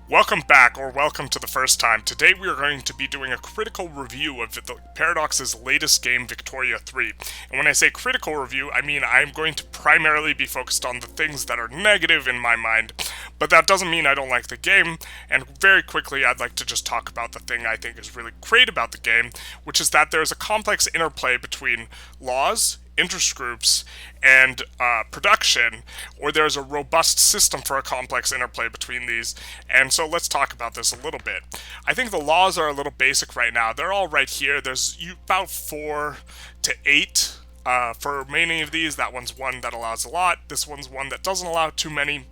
Welcome back, or welcome to the first time. Today we are going to be doing a critical review of the Paradox's latest game, Victoria 3. And when I say critical review, I mean I'm going to primarily be focused on the things that are negative in my mind, but that doesn't mean I don't like the game, and very quickly I'd like to just talk about the thing I think is really great about the game, which is that there's a complex interplay between laws, interest groups, and production, or there's a robust system for a complex interplay between these. And so let's talk about this a little bit. I think the laws are a little basic right now. They're all right here. There's about 4 to 8 for many of these. That one's one that allows a lot. This one's one that doesn't allow too many.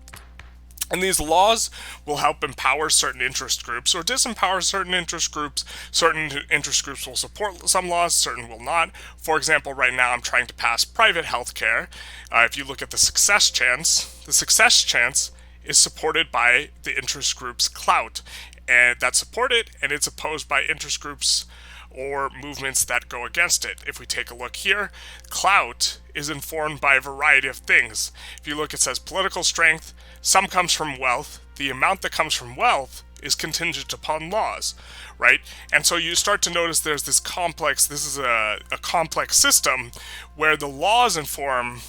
And these laws will help empower certain interest groups or disempower certain interest groups. Certain interest groups will support some laws, certain will not. For example, right now I'm trying to pass private healthcare. If you look at the success chance is supported by the interest group's clout. And that's supported, and it's opposed by interest groups or movements that go against it. If we take a look here, clout is informed by a variety of things. If you look, it says political strength, some comes from wealth. The amount that comes from wealth is contingent upon laws, right? And so you start to notice there's this is a complex system where the laws inform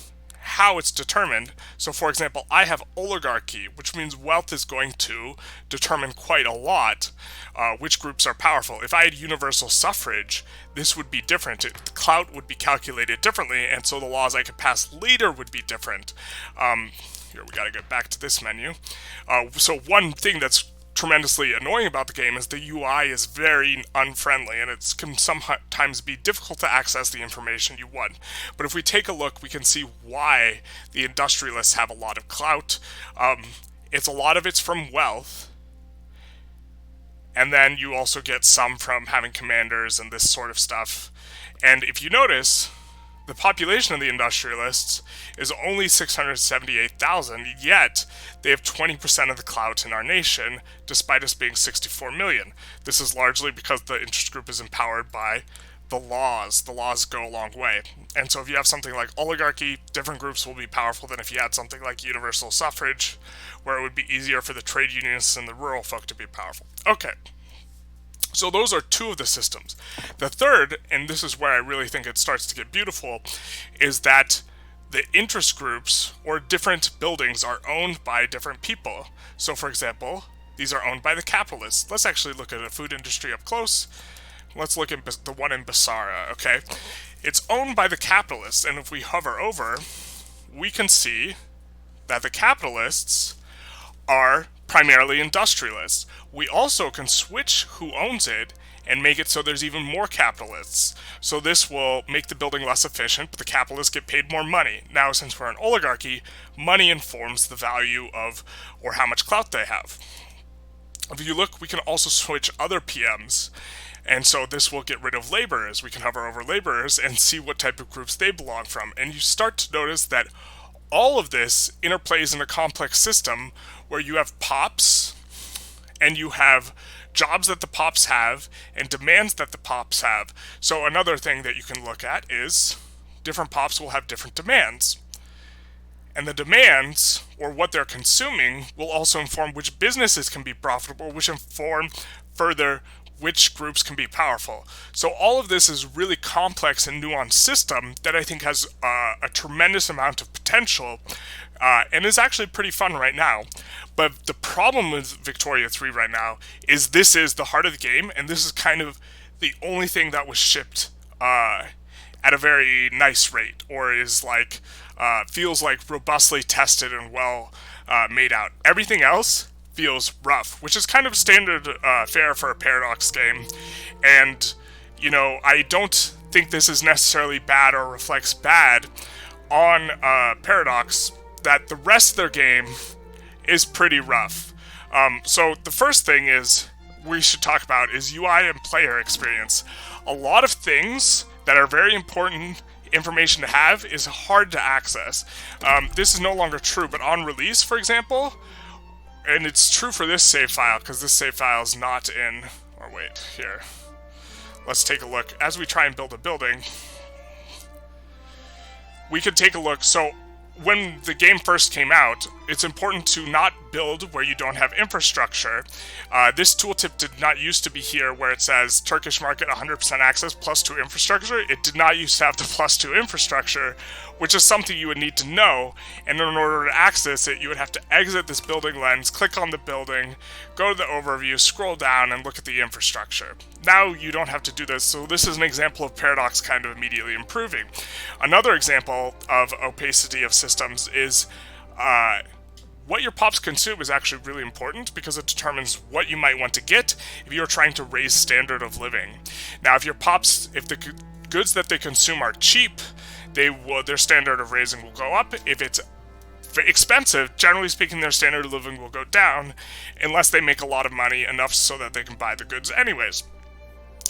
how it's determined. So for example, I have oligarchy, which means wealth is going to determine quite a lot which groups are powerful. If I had universal suffrage, this would be different. The clout would be calculated differently, and so the laws I could pass later would be different. Here, we gotta get back to this menu. So one thing that's tremendously annoying about the game is the UI is very unfriendly, and it can sometimes be difficult to access the information you want. But if we take a look, we can see why the industrialists have a lot of clout. A lot of it's from wealth, and then you also get some from having commanders and this sort of stuff. And if you notice, the population of the industrialists is only 678,000, yet they have 20% of the clout in our nation, despite us being 64 million. This is largely because the interest group is empowered by the laws. The laws go a long way. And so if you have something like oligarchy, different groups will be powerful than if you had something like universal suffrage, where it would be easier for the trade unionists and the rural folk to be powerful. Okay. So those are two of the systems. The third, and this is where I really think it starts to get beautiful, is that the interest groups or different buildings are owned by different people. So for example, these are owned by the capitalists. Let's actually look at a food industry up close. Let's look at the one in Basara, okay? It's owned by the capitalists, and if we hover over, we can see that the capitalists are primarily industrialists. We also can switch who owns it and make it so there's even more capitalists. So this will make the building less efficient, but the capitalists get paid more money. Now, since we're an oligarchy, money informs the value of, or how much clout they have. If you look, we can also switch other PMs. And so this will get rid of laborers. We can hover over laborers and see what type of groups they belong from. And you start to notice that all of this interplays in a complex system where you have pops and you have jobs that the pops have and demands that the pops have. So another thing that you can look at is different pops will have different demands. And the demands, or what they're consuming, will also inform which businesses can be profitable, which inform further which groups can be powerful. So all of this is really complex and nuanced system that I think has a tremendous amount of potential and is actually pretty fun right now. But the problem with Victoria 3 right now is this is the heart of the game, and this is kind of the only thing that was shipped at a very nice rate, or is like feels like robustly tested and well made out. Everything else feels rough, which is kind of standard fare for a Paradox game. And, you know, I don't think this is necessarily bad or reflects bad on Paradox, that the rest of their game is pretty rough. So the first thing we should talk about is UI and player experience. A lot of things that are very important information to have is hard to access. This is no longer true, but on release, for example, and it's true for this save file, because this save file is not in, or wait, here. Let's take a look. As we try and build a building, we could take a look. So when the game first came out, it's important to not build where you don't have infrastructure. This tooltip did not used to be here where it says Turkish market 100% access +2 infrastructure. It did not used to have the +2 infrastructure, which is something you would need to know. And in order to access it, you would have to exit this building lens, click on the building, go to the overview, scroll down, and look at the infrastructure. Now you don't have to do this, so this is an example of Paradox kind of immediately improving. Another example of opacity of systems is what your pops consume is actually really important because it determines what you might want to get if you're trying to raise standard of living. Now, if the goods that they consume are cheap, their standard of raising will go up. If it's expensive, generally speaking, their standard of living will go down unless they make a lot of money, enough so that they can buy the goods anyways.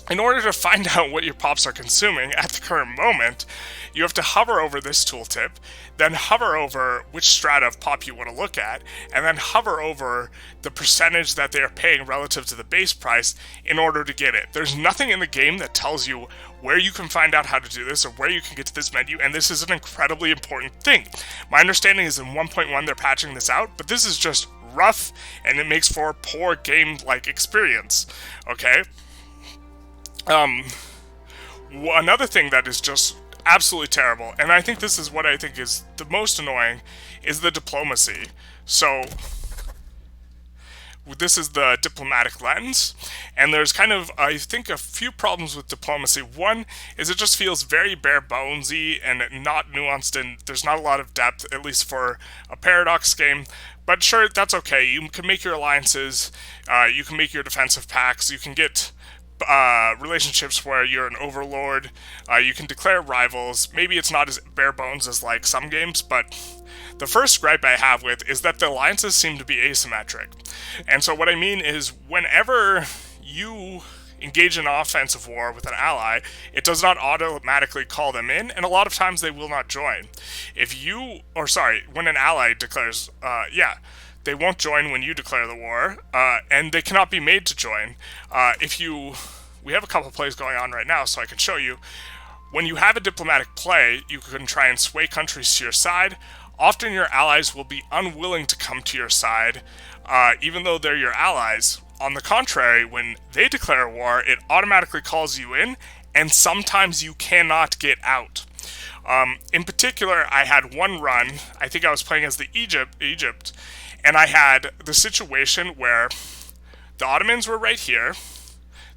In order to find out what your pops are consuming at the current moment, you have to hover over this tooltip, then hover over which strata of pop you want to look at, and then hover over the percentage that they are paying relative to the base price in order to get it. There's nothing in the game that tells you where you can find out how to do this or where you can get to this menu, and this is an incredibly important thing. My understanding is in 1.1 they're patching this out, but this is just rough, and it makes for a poor game-like experience, okay? Another thing that is just absolutely terrible, and I think this is what I think is the most annoying, is the diplomacy. So, this is the diplomatic lens, and there's kind of, I think, a few problems with diplomacy. One is it just feels very bare bonesy and not nuanced, and there's not a lot of depth, at least for a Paradox game. But sure, that's okay. You can make your alliances, you can make your defensive pacts, you can get relationships where you're an overlord, you can declare rivals. Maybe it's not as bare bones as like some games, but the first gripe I have with is that the alliances seem to be asymmetric. And so what I mean is whenever you engage in an offensive war with an ally, it does not automatically call them in, and a lot of times they will not join. When an ally declares, they won't join when you declare the war, and they cannot be made to join. We have a couple plays going on right now, so I can show you. When you have a diplomatic play, you can try and sway countries to your side. Often your allies will be unwilling to come to your side, even though they're your allies. On the contrary, when they declare war, it automatically calls you in, and sometimes you cannot get out. In particular, I had one run, I think I was playing as the Egypt, and I had the situation where the Ottomans were right here,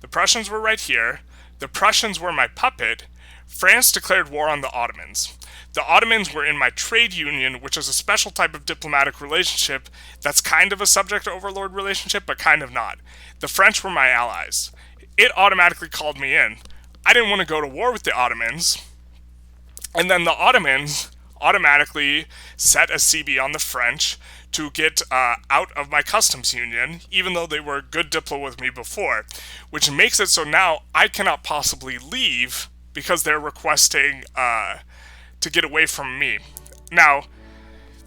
the Prussians were right here, the Prussians were my puppet, France declared war on the Ottomans. The Ottomans were in my trade union, which is a special type of diplomatic relationship that's kind of a subject-overlord relationship, but kind of not. The French were my allies. It automatically called me in. I didn't want to go to war with the Ottomans, and then the Ottomans automatically set a CB on the French to get out of my customs union, even though they were good Diplo with me before, which makes it so now I cannot possibly leave because they're requesting to get away from me. Now,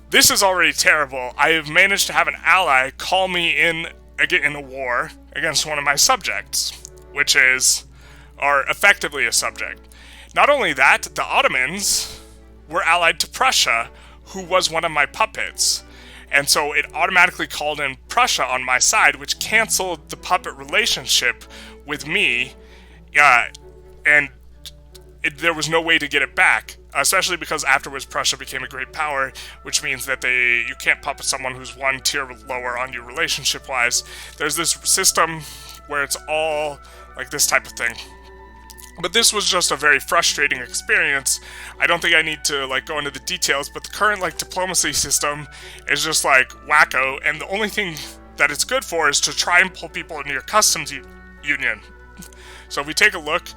this is already terrible. I have managed to have an ally call me in a war against one of my subjects, or effectively a subject. Not only that, the Ottomans were allied to Prussia, who was one of my puppets. And so it automatically called in Prussia on my side, which canceled the puppet relationship with me, and there was no way to get it back, especially because afterwards Prussia became a great power, which means that you can't puppet someone who's one tier lower on you relationship-wise. There's this system where it's all like this type of thing. But this was just a very frustrating experience. I don't think I need to go into the details, but the current diplomacy system is just wacko, and the only thing that it's good for is to try and pull people into your customs union. So if we take a look,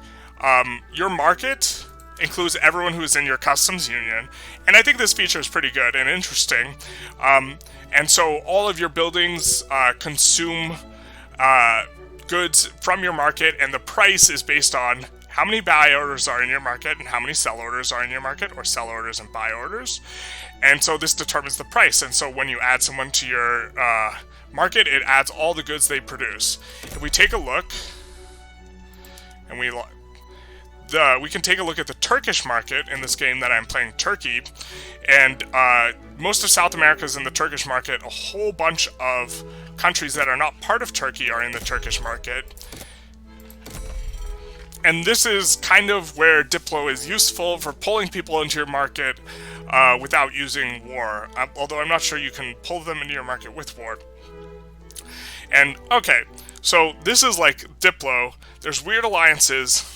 your market includes everyone who is in your customs union, and I think this feature is pretty good and interesting. And so all of your buildings consume goods from your market, and the price is based on how many buy orders are in your market and how many sell orders are in your market, or sell orders and buy orders. And so this determines the price. And so when you add someone to your market, it adds all the goods they produce. If we take a look, and we can take a look at the Turkish market in this game that I'm playing Turkey, and most of South America is in the Turkish market. A whole bunch of countries that are not part of Turkey are in the Turkish market. And this is kind of where Diplo is useful for pulling people into your market without using war, although I'm not sure you can pull them into your market with war. And, okay, so this is like Diplo. There's weird alliances.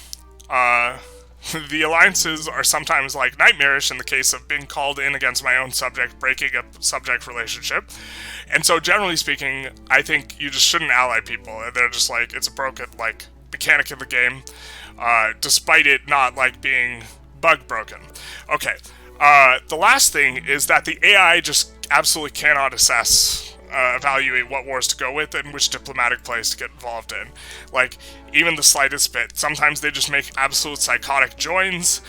The alliances are sometimes like nightmarish in the case of being called in against my own subject, breaking a subject relationship. And so generally speaking, I think you just shouldn't ally people. They're just like, it's a broken, like, mechanic in the game, despite it not, like, being bug broken. Okay, the last thing is that the AI just absolutely cannot evaluate what wars to go with and which diplomatic plays to get involved in. Like, even the slightest bit. Sometimes they just make absolute psychotic joins.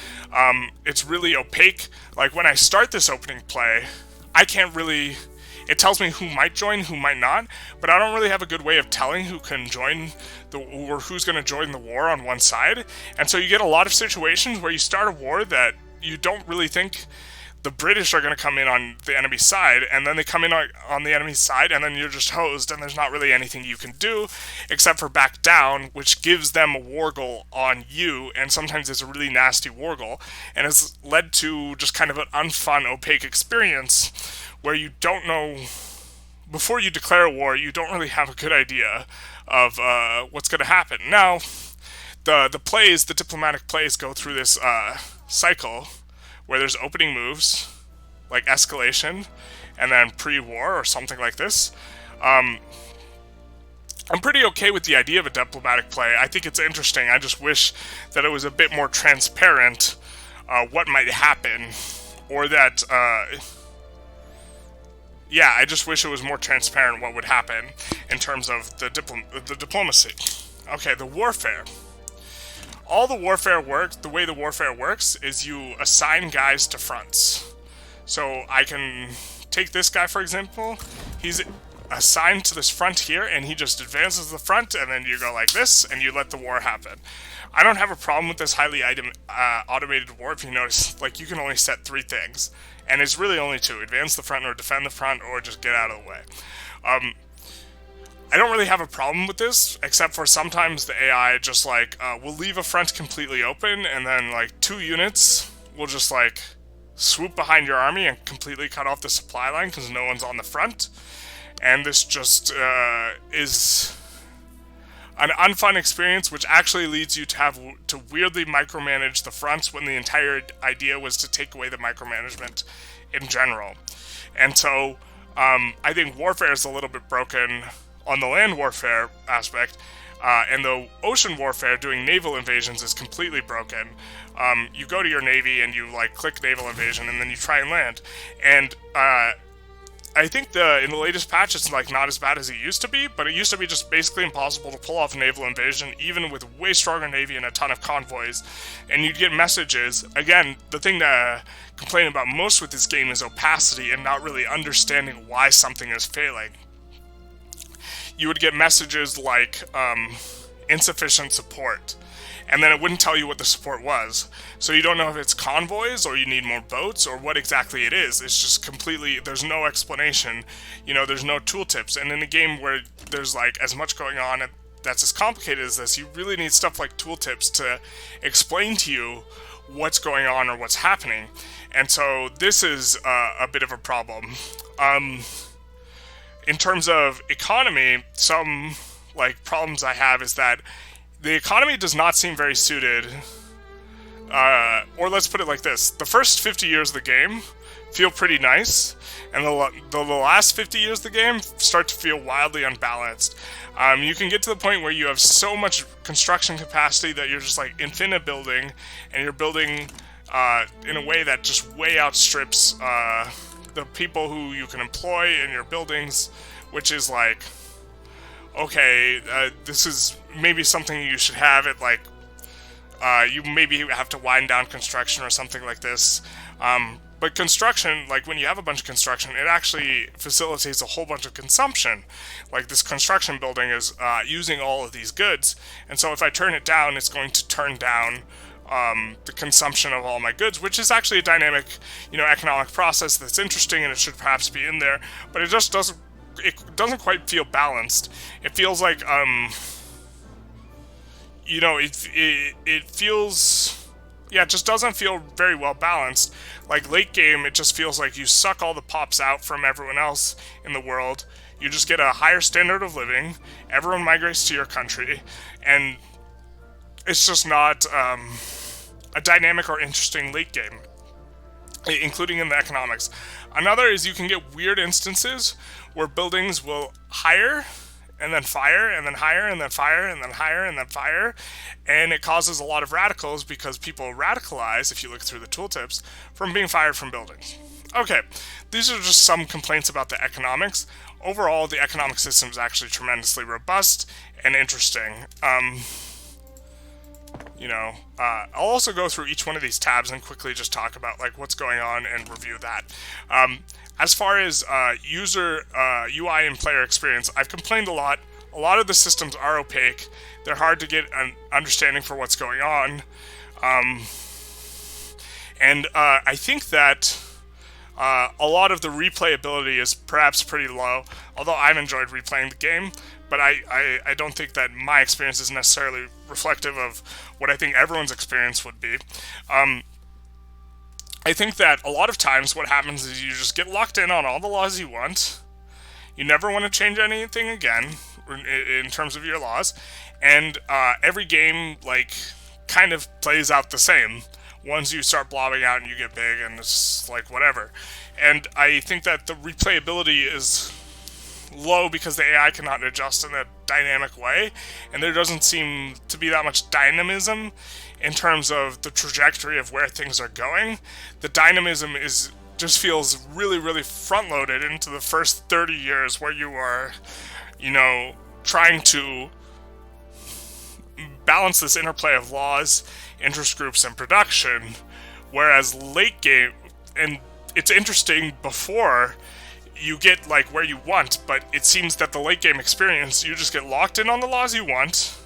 It's really opaque. Like, when I start this opening play, I can't really... It tells me who might join, who might not, but I don't really have a good way of telling who can join or who's going to join the war on one side. And so you get a lot of situations where you start a war that you don't really think the British are going to come in on the enemy side, and then they come in on the enemy side, and then you're just hosed, and there's not really anything you can do except for back down, which gives them a war goal on you, and sometimes it's a really nasty war goal, and it's led to just kind of an unfun, opaque experience where you don't know, before you declare a war, you don't really have a good idea of what's going to happen. Now, the diplomatic plays go through this cycle where there's opening moves, like escalation, and then pre-war or something like this. I'm pretty okay with the idea of a diplomatic play. I think it's interesting. I just wish that it was a bit more transparent what might happen, or that... yeah, I just wish it was more transparent what would happen in terms of the diplomacy. Okay, the warfare. All the warfare works, the way the warfare works is you assign guys to fronts. So I can take this guy, for example. He's assigned to this front here, and he just advances the front, and then you go like this, and you let the war happen. I don't have a problem with this highly automated war. If you notice, like, you can only set 3 things. And it's really only 2. Advance the front or defend the front, or just get out of the way. I don't really have a problem with this, except for sometimes the AI just, like, will leave a front completely open, and then, like, 2 units will just, like, swoop behind your army and completely cut off the supply line because no one's on the front. And this just is an unfun experience, which actually leads you to weirdly micromanage the fronts when the entire idea was to take away the micromanagement in general. And so I think warfare is a little bit broken on the land warfare aspect, and the ocean warfare, doing naval invasions, is completely broken. You go to your navy and you, like, click naval invasion, and then you try and land. And I think in the latest patch it's, like, not as bad as it used to be, but it used to be just basically impossible to pull off a naval invasion, even with a way stronger navy and a ton of convoys. And you'd get messages. Again, the thing to complain about most with this game is opacity and not really understanding why something is failing. You would get messages like insufficient support, and then it wouldn't tell you what the support was. So you don't know if it's convoys, or you need more boats, or what exactly it is. It's just completely, there's no explanation, you know, there's no tooltips. And in a game where there's, like, as much going on that's as complicated as this, you really need stuff like tooltips to explain to you what's going on or what's happening. And so this is a bit of a problem. In terms of economy, some, like, problems I have is that the economy does not seem very suited, or let's put it like this. The first 50 years of the game feel pretty nice, and the last 50 years of the game start to feel wildly unbalanced. You can get to the point where you have so much construction capacity that you're just, like, infinite building, and you're building in a way that just way outstrips the people who you can employ in your buildings, which is like, okay, this is maybe something you should have it, like, you maybe have to wind down construction or something like this. But construction, like, when you have a bunch of construction, it actually facilitates a whole bunch of consumption. Like, this construction building is using all of these goods, and so if I turn it down, it's going to turn down the consumption of all my goods, which is actually a dynamic, economic process that's interesting, and it should perhaps be in there, but it just doesn't. It doesn't quite feel balanced. It feels like, it feels, it just doesn't feel very well balanced. Like late game, it just feels like you suck all the pops out from everyone else in the world. You just get a higher standard of living. Everyone migrates to your country, and it's just not a dynamic or interesting late game, including in the economics. Another is you can get weird instances where buildings will hire and then fire and then hire and then fire and then hire and then fire, and it causes a lot of radicals because people radicalize, if you look through the tooltips, from being fired from buildings. Okay, these are just some complaints about the economics. Overall, the economic system is actually tremendously robust and interesting. I'll also go through each one of these tabs and quickly just talk about like what's going on and review that. As far as user UI and player experience, I've complained a lot. A lot of the systems are opaque. They're hard to get an understanding for what's going on. I think that a lot of the replayability is perhaps pretty low, although I've enjoyed replaying the game, but I don't think that my experience is necessarily reflective of what I think everyone's experience would be. I think that a lot of times what happens is you just get locked in on all the laws you want. You never want to change anything again in terms of your laws, and every game like kind of plays out the same. Once you start blobbing out and you get big, and it's like whatever. And I think that the replayability is low because the AI cannot adjust in a dynamic way, and there doesn't seem to be that much dynamism in terms of the trajectory of where things are going. The dynamism just feels really, really front-loaded into the first 30 years where you are, trying to balance this interplay of laws, interest groups, and production, whereas late game, and it's interesting before you get like where you want, but it seems that the late game experience, you just get locked in on the laws you want.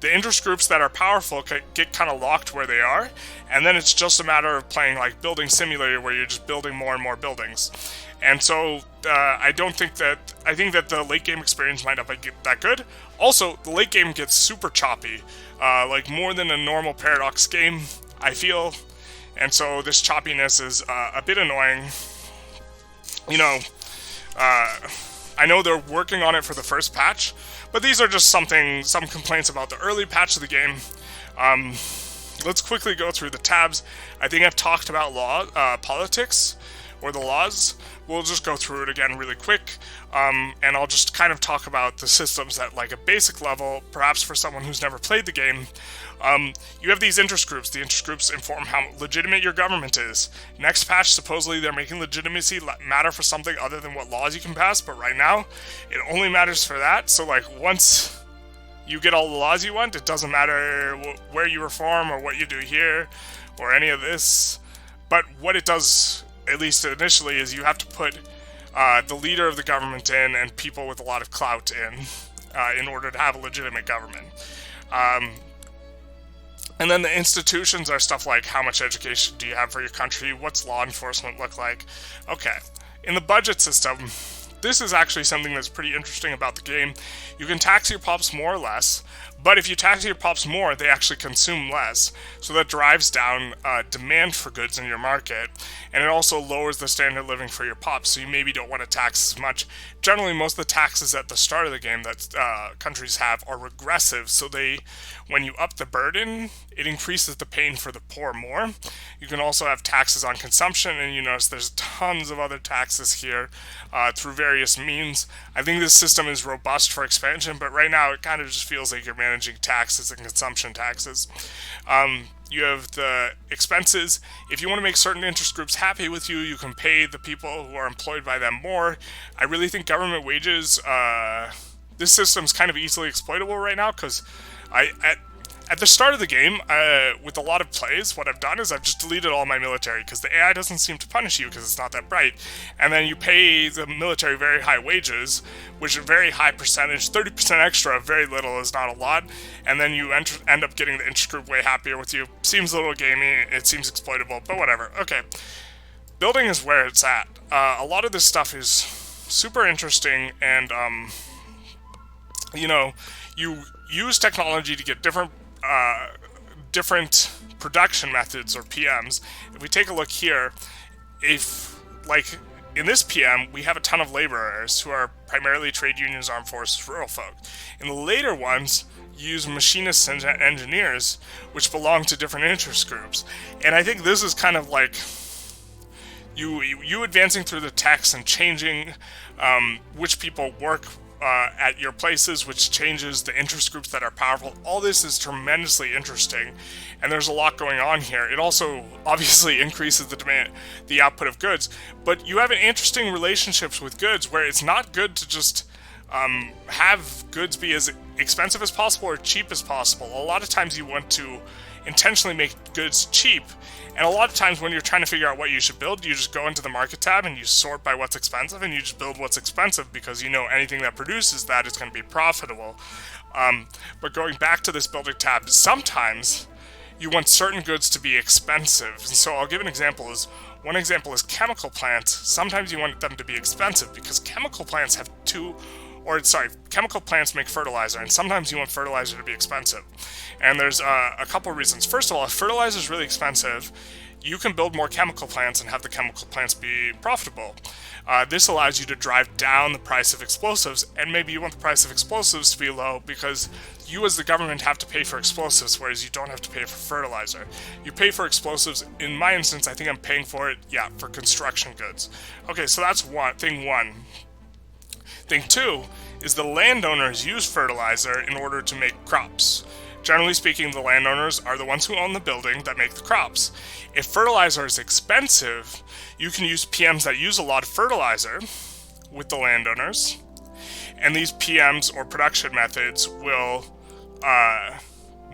The interest groups that are powerful get kind of locked where they are, and then it's just a matter of playing like building simulator where you're just building more and more buildings. And so I think that the late game experience might not be that good. Also, the late game gets super choppy, like more than a normal Paradox game, I feel. And so this choppiness is a bit annoying. I know they're working on it for the first patch, but these are just some complaints about the early patch of the game. Let's quickly go through the tabs. I think I've talked about politics, or the laws. We'll just go through it again really quick, and I'll just kind of talk about the systems at like a basic level, perhaps for someone who's never played the game. You have these interest groups. The interest groups inform how legitimate your government is. Next patch, supposedly they're making legitimacy matter for something other than what laws you can pass, but right now, it only matters for that. So like once you get all the laws you want, it doesn't matter where you reform or what you do here or any of this. But what it does, at least initially, is you have to put the leader of the government in and people with a lot of clout in order to have a legitimate government. And then the institutions are stuff like how much education do you have for your country, what's law enforcement look like. Okay, in the budget system, this is actually something that's pretty interesting about the game. You can tax your pops more or less, but if you tax your pops more, they actually consume less. So that drives down demand for goods in your market, and it also lowers the standard of living for your pops, so you maybe don't want to tax as much. Generally, most of the taxes at the start of the game that countries have are regressive, so when you up the burden, it increases the pain for the poor more. You can also have taxes on consumption, and you notice there's tons of other taxes here through various means. I think this system is robust for expansion, but right now it kind of just feels like you're managing taxes and consumption taxes. You have the expenses. If you want to make certain interest groups happy with you, you can pay the people who are employed by them more. I really think government wages, this system's kind of easily exploitable right now, because at the start of the game, with a lot of plays, what I've done is I've just deleted all my military, because the AI doesn't seem to punish you because it's not that bright. And then you pay the military very high wages, which are very high percentage, 30% extra, very little is not a lot. And then you end up getting the interest group way happier with you. Seems a little gamey, it seems exploitable, but whatever. Okay, building is where it's at. A lot of this stuff is super interesting, and you use technology to get different production methods, or PMs. If we take a look here, in this PM, we have a ton of laborers who are primarily trade unions, armed forces, rural folk. In the later ones, use machinists and engineers, which belong to different interest groups. And I think this is kind of like you advancing through the text and changing which people work at your places, which changes the interest groups that are powerful. All this is tremendously interesting, and there's a lot going on here. It also obviously increases the output of goods, but you have an interesting relationships with goods where it's not good to just have goods be as expensive as possible or cheap as possible. A lot of times you want to intentionally make goods cheap, and a lot of times when you're trying to figure out what you should build, you just go into the market tab and you sort by what's expensive, and you just build what's expensive because you know anything that produces that is going to be profitable. But going back to this building tab, sometimes you want certain goods to be expensive. And so I'll give an example. One example is chemical plants. Sometimes you want them to be expensive because chemical plants chemical plants make fertilizer, and sometimes you want fertilizer to be expensive. And there's a couple reasons. First of all, if fertilizer is really expensive, you can build more chemical plants and have the chemical plants be profitable. This allows you to drive down the price of explosives, and maybe you want the price of explosives to be low because you as the government have to pay for explosives, whereas you don't have to pay for fertilizer. You pay for explosives. In my instance, I think I'm paying for it, for construction goods. Okay, so that's thing one. Thing two is the landowners use fertilizer in order to make crops. Generally speaking, the landowners are the ones who own the building that make the crops. If fertilizer is expensive, you can use PMs that use a lot of fertilizer with the landowners, and these PMs or production methods will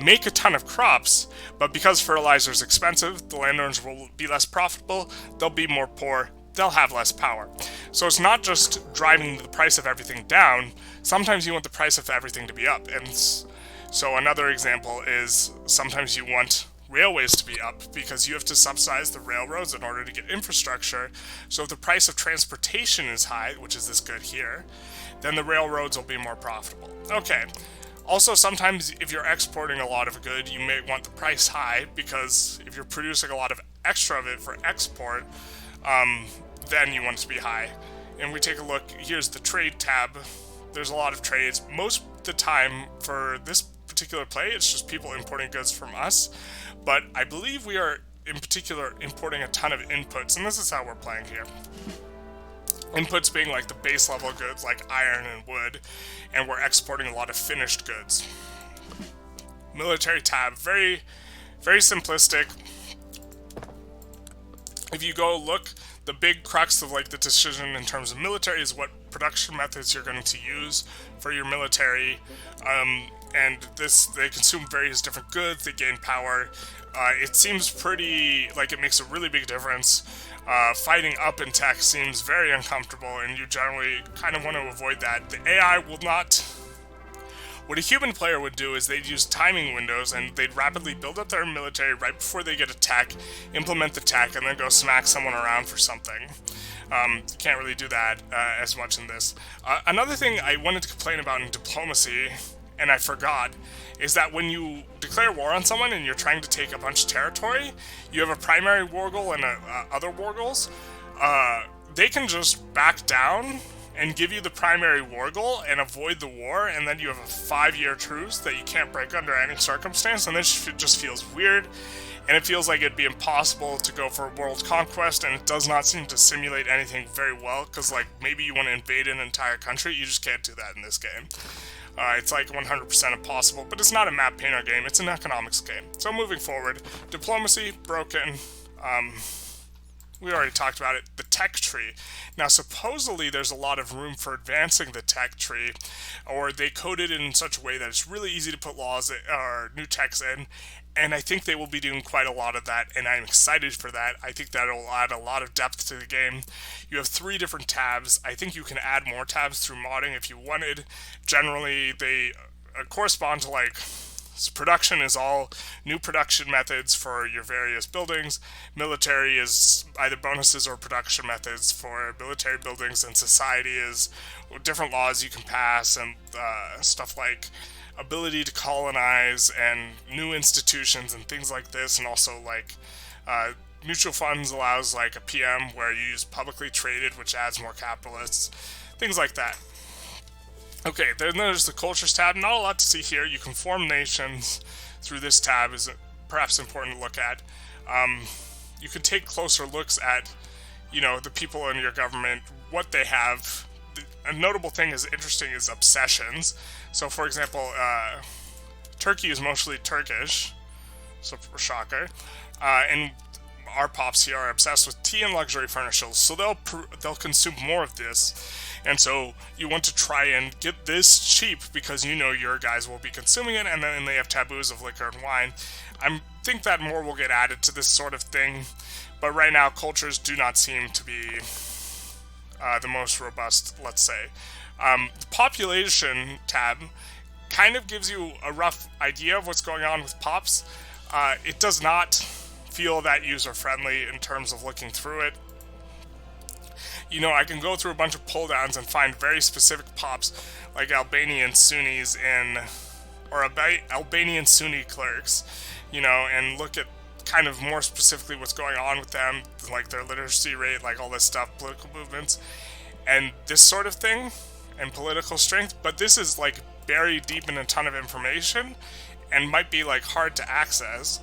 make a ton of crops, but because fertilizer is expensive, the landowners will be less profitable, they'll be more poor, they'll have less power. So it's not just driving the price of everything down, sometimes you want the price of everything to be up. And so another example is sometimes you want railways to be up because you have to subsidize the railroads in order to get infrastructure. So if the price of transportation is high, which is this good here, then the railroads will be more profitable. Okay. Also, sometimes if you're exporting a lot of a good, you may want the price high because if you're producing a lot of extra of it for export, then you want it to be high. And we take a look, here's the trade tab. There's a lot of trades. Most of the time for this particular play, it's just people importing goods from us. But I believe we are, in particular, importing a ton of inputs, and this is how we're playing here. Inputs being like the base level goods like iron and wood, and we're exporting a lot of finished goods. Military tab, very, very simplistic. If you go look, the big crux of like the decision in terms of military is what production methods you're going to use for your military, and they consume various different goods, they gain power. It seems pretty like it makes a really big difference. Fighting up in tech seems very uncomfortable, and you generally kind of want to avoid that. The AI will not... What a human player would do is they'd use timing windows, and they'd rapidly build up their military right before they get a tech, implement the tech, and then go smack someone around for something. You can't really do that as much in this. Another thing I wanted to complain about in diplomacy, and I forgot, is that when you declare war on someone and you're trying to take a bunch of territory, you have a primary war goal and other war goals. They can just back down and give you the primary war goal and avoid the war, and then you have a 5-year truce that you can't break under any circumstance, and this just feels weird, and it feels like it'd be impossible to go for world conquest, and it does not seem to simulate anything very well, because like maybe you want to invade an entire country, you just can't do that in this game. It's like 100% impossible, but it's not a map painter game, it's an economics game. So moving forward, diplomacy, broken, we already talked about it, the tech tree. Now, supposedly there's a lot of room for advancing the tech tree, or they coded it in such a way that it's really easy to put laws or new techs in, and I think they will be doing quite a lot of that, and I'm excited for that. I think that'll add a lot of depth to the game. You have 3 different tabs. I think you can add more tabs through modding if you wanted. Generally, they correspond to like, so production is all new production methods for your various buildings. Military is either bonuses or production methods for military buildings, and society is different laws you can pass and stuff like ability to colonize and new institutions and things like this, and also like mutual funds allows like a PM where you use publicly traded, which adds more capitalists, things like that. Okay, then there's the Cultures tab. Not a lot to see here. You can form nations through this tab, is perhaps important to look at. You can take closer looks at, the people in your government, what they have. A notable thing is interesting is obsessions. So, for example, Turkey is mostly Turkish, so shocker, and our pops here are obsessed with tea and luxury furnishings, so they'll consume more of this, and so you want to try and get this cheap because your guys will be consuming it, and then they have taboos of liquor and wine. I think that more will get added to this sort of thing, but right now cultures do not seem to be the most robust, let's say. The population tab kind of gives you a rough idea of what's going on with pops. It does not feel that user-friendly in terms of looking through it. I can go through a bunch of pull-downs and find very specific pops, like Albanian Sunnis or Albanian Sunni clerics, and look at kind of more specifically what's going on with them, like their literacy rate, like all this stuff, political movements, and this sort of thing, and political strength. But this is like buried deep in a ton of information and might be like hard to access.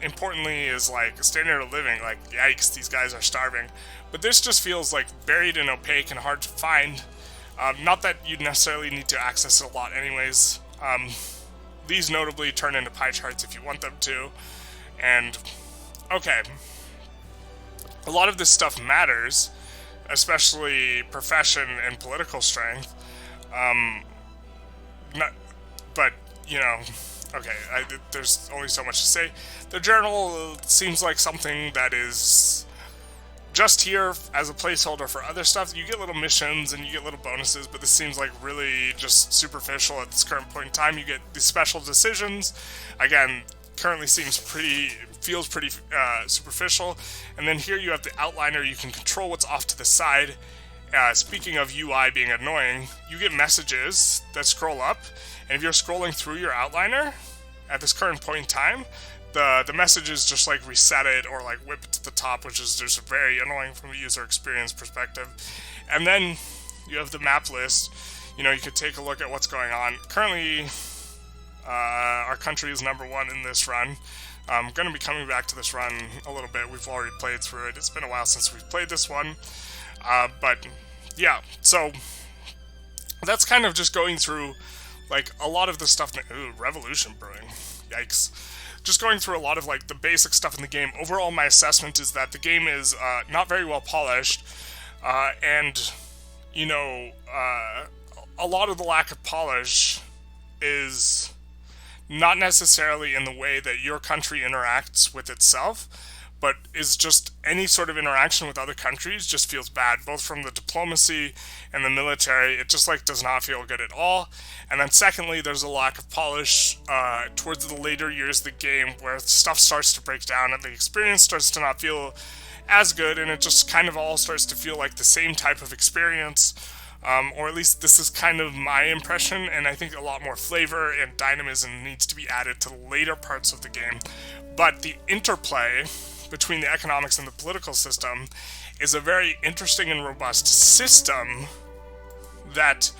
Importantly is like standard of living, like yikes, these guys are starving. But this just feels like buried and opaque and hard to find. Not that you necessarily need to access it a lot anyways. These notably turn into pie charts if you want them to. And, okay, a lot of this stuff matters, especially profession and political strength. Okay, there's only so much to say. The journal seems like something that is just here as a placeholder for other stuff. You get little missions and you get little bonuses, but this seems like really just superficial at this current point in time. You get these special decisions. Again, currently feels pretty superficial. And then here you have the outliner. You can control what's off to the side. Speaking of UI being annoying, you get messages that scroll up, and if you're scrolling through your outliner at this current point in time, the messages just like reset it or like whip it to the top, which is just very annoying from a user experience perspective. And then you have the map list. You could take a look at what's going on. Currently, our country is number 1 in this run. I'm going to be coming back to this run a little bit. We've already played through it. It's been a while since we've played this one. But yeah, so that's kind of just going through like a lot of the stuff. Ooh, revolution brewing. Yikes. Just going through a lot of like the basic stuff in the game. Overall, my assessment is that the game is not very well polished, and a lot of the lack of polish is not necessarily in the way that your country interacts with itself, but is just any sort of interaction with other countries just feels bad, both from the diplomacy and the military. It just like does not feel good at all. And then secondly, there's a lack of polish towards the later years of the game, where stuff starts to break down and the experience starts to not feel as good, and it just kind of all starts to feel like the same type of experience. Or at least this is kind of my impression, and I think a lot more flavor and dynamism needs to be added to the later parts of the game. But the interplay between the economics and the political system is a very interesting and robust system that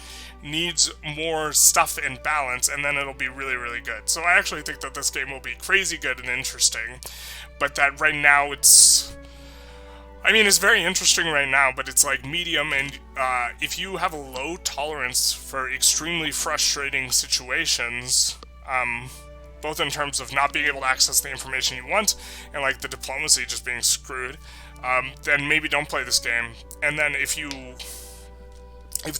needs more stuff in balance, and then it'll be really, really good. So I actually think that this game will be crazy good and interesting, but that right now it's very interesting right now, but it's like medium, and if you have a low tolerance for extremely frustrating situations, both in terms of not being able to access the information you want and like the diplomacy just being screwed, then maybe don't play this game. And then if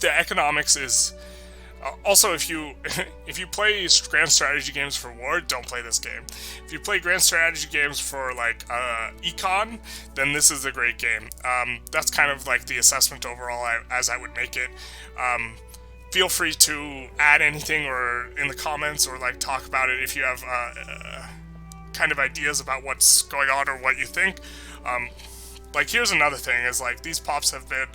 the economics is also, if you if you play grand strategy games for war, don't play this game. If you play grand strategy games for like econ, then this is a great game. That's kind of like the assessment overall as I would make it. Feel free to add anything or in the comments, or like talk about it if you have kind of ideas about what's going on or what you think. Like, here's another thing: is like these pops have been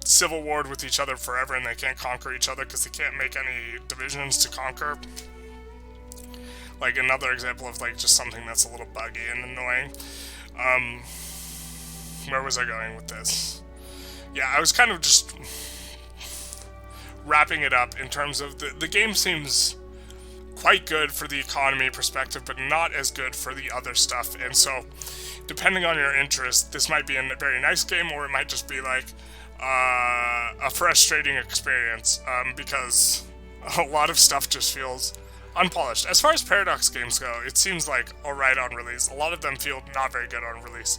civil warred with each other forever, and they can't conquer each other because they can't make any divisions to conquer. Like, another example of like just something that's a little buggy and annoying. Where was I going with this? Yeah, I was kind of just wrapping it up in terms of the game seems quite good for the economy perspective, but not as good for the other stuff. And so, depending on your interest, this might be a very nice game, or it might just be like a frustrating experience, because a lot of stuff just feels unpolished. As far as Paradox games go, it seems like alright on release. A lot of them feel not very good on release.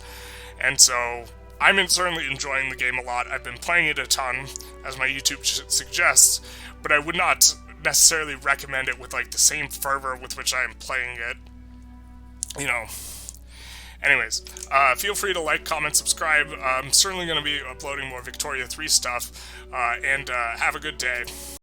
And so, I'm certainly enjoying the game a lot. I've been playing it a ton, as my YouTube suggests, but I would not necessarily recommend it with like the same fervor with which I am playing it. You know. Anyways, feel free to like, comment, subscribe. I'm certainly going to be uploading more Victoria 3 stuff, and have a good day.